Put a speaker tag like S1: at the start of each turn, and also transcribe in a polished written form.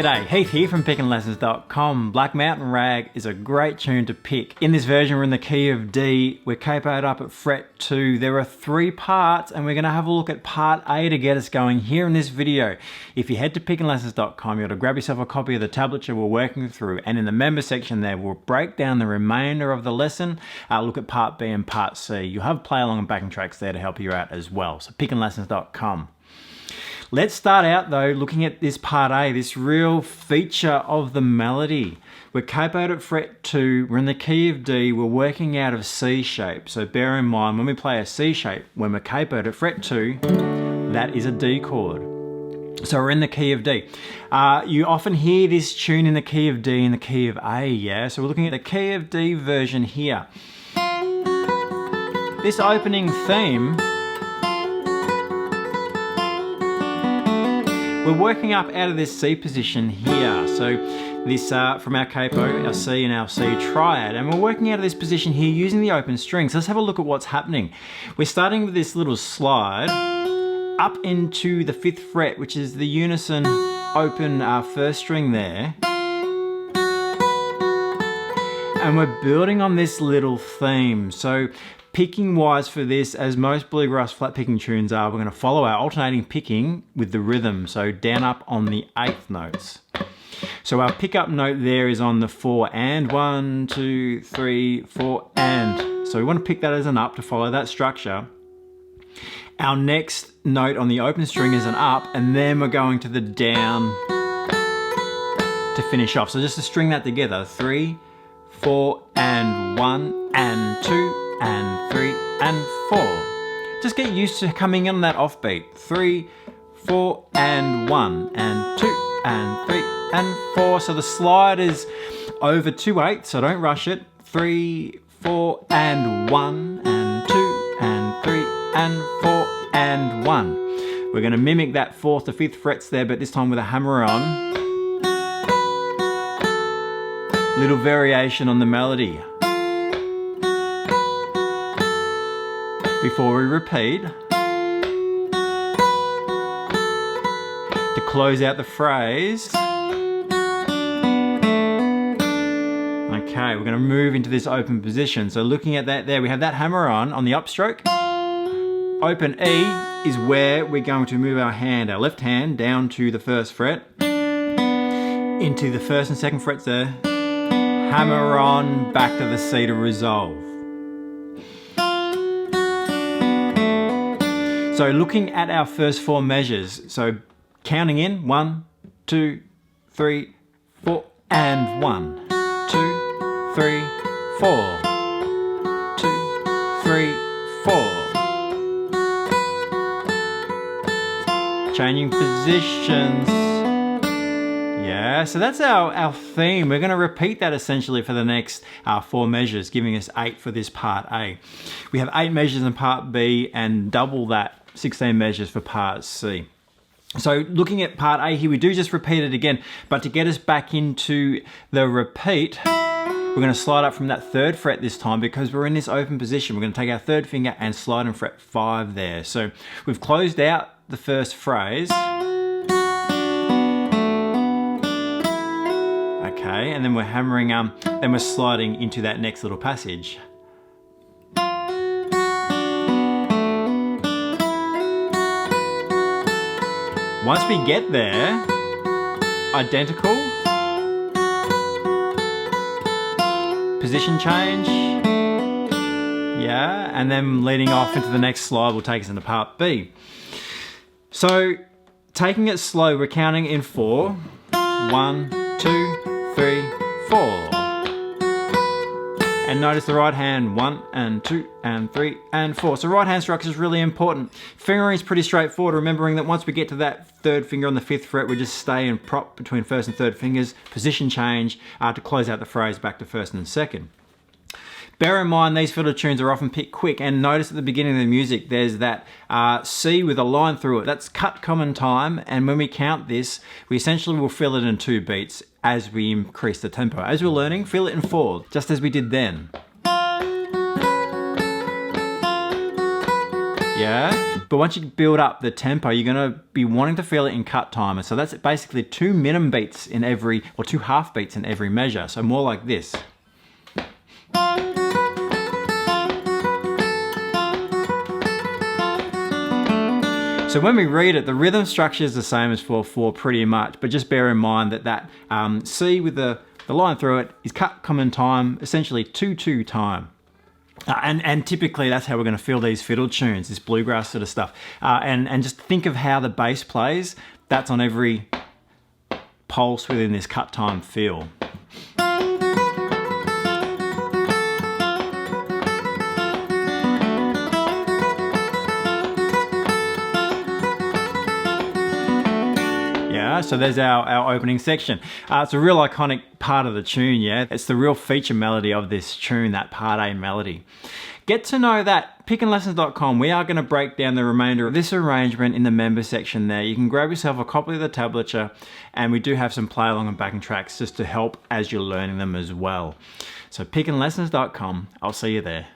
S1: G'day, Heath here from pickinglessons.com. Black Mountain Rag is a great tune to pick. In this version we're in the key of D, we're capoed up at fret 2. There are 3 parts and we're going to have a look at part A to get us going here in this video. If you head to pickinglessons.com, you'll have to grab yourself a copy of the tablature we're working through, and in the member section there we'll break down the remainder of the lesson, look at part B and part C. You'll have play along and backing tracks there to help you out as well, so pickinglessons.com. Let's start out though looking at this part A, this real feature of the melody. We're capoed at fret 2, we're in the key of D, we're working out of C shape. So bear in mind when we play a C shape, when we're capoed at fret 2, that is a D chord. So we're in the key of D. You often hear this tune in the key of D and the key of A, yeah? So we're looking at the key of D version here. This opening theme, we're working up out of this C position here. So this from our capo, our C and our C triad, and we're working out of this position here using the open string. So let's have a look at what's happening. We're starting with this little slide up into the 5th fret, which is the unison open first string there. And we're building on this little theme. So picking wise for this, as most bluegrass flat picking tunes are, we're going to follow our alternating picking with the rhythm, so down up on the 8th notes. So our pickup note there is on the 4 and 1, 2, 3, 4 and. So we want to pick that as an up to follow that structure. Our next note on the open string is an up, and then we're going to the down to finish off. So just to string that together, 3, 4 and 1 and 2 and 3 and 4. Just get used to coming in on that offbeat. 3, 4 and 1 and 2 and 3 and 4. So the slide is over 2/8, so don't rush it. 3, 4 and 1 and 2 and 3 and 4 and 1. We're going to mimic that 4th to 5th frets there, but this time with a hammer on. Little variation on the melody. Before we repeat, to close out the phrase. Okay, we're going to move into this open position. So looking at that there, we have that hammer on the upstroke. Open E is where we're going to move our hand, our left hand, down to the 1st fret, into the 1st and 2nd frets there. Hammer on, back to the C to resolve. So looking at our first 4 measures, so counting in 1, 2, 3, 4, and 1, 2, 3, 4, 2, 3, 4. Changing positions. Yeah, so that's our theme. We're going to repeat that essentially for the next 4 measures, giving us 8 for this part A. We have 8 measures in part B and double that, 16 measures for part C. So looking at part A here, we do just repeat it again, but to get us back into the repeat, we're going to slide up from that 3rd fret this time because we're in this open position. We're going to take our 3rd finger and slide in fret 5 there. So we've closed out the first phrase. Okay, and then we're hammering, then we're sliding into that next little passage. Once we get there, identical, position change, yeah, and then leading off into the next slide will take us into part B. So, taking it slow, we're counting in 4, 1, 2, 3, 4. And notice the right hand, 1 and 2 and 3 and 4. So right hand structure is really important. Fingering is pretty straightforward, remembering that once we get to that 3rd finger on the 5th fret, we just stay and prop between 1st and 3rd fingers, position change to close out the phrase back to 1st and 2nd. Bear in mind these fiddle tunes are often picked quick, and notice at the beginning of the music there's that C with a line through it. That's cut common time, and when we count this, we essentially will fill it in 2 beats as we increase the tempo. As we're learning, fill it in 4, just as we did then. Yeah, but once you build up the tempo, you're gonna be wanting to feel it in cut time. And so that's basically 2 minimum beats in every, or 2 half beats in every measure. So more like this. So when we read it, the rhythm structure is the same as 4/4 pretty much, but just bear in mind that C with the line through it is cut common time, essentially 2/2 time. And typically that's how we're going to feel these fiddle tunes, this bluegrass sort of stuff. And just think of how the bass plays. That's on every pulse within this cut time feel. So there's our opening section. It's a real iconic part of the tune, yeah? It's the real feature melody of this tune, that part A melody. Get to know that, pickandlessons.com. We are going to break down the remainder of this arrangement in the member section there. You can grab yourself a copy of the tablature, and we do have some play along and backing tracks just to help as you're learning them as well. So pickandlessons.com. I'll see you there.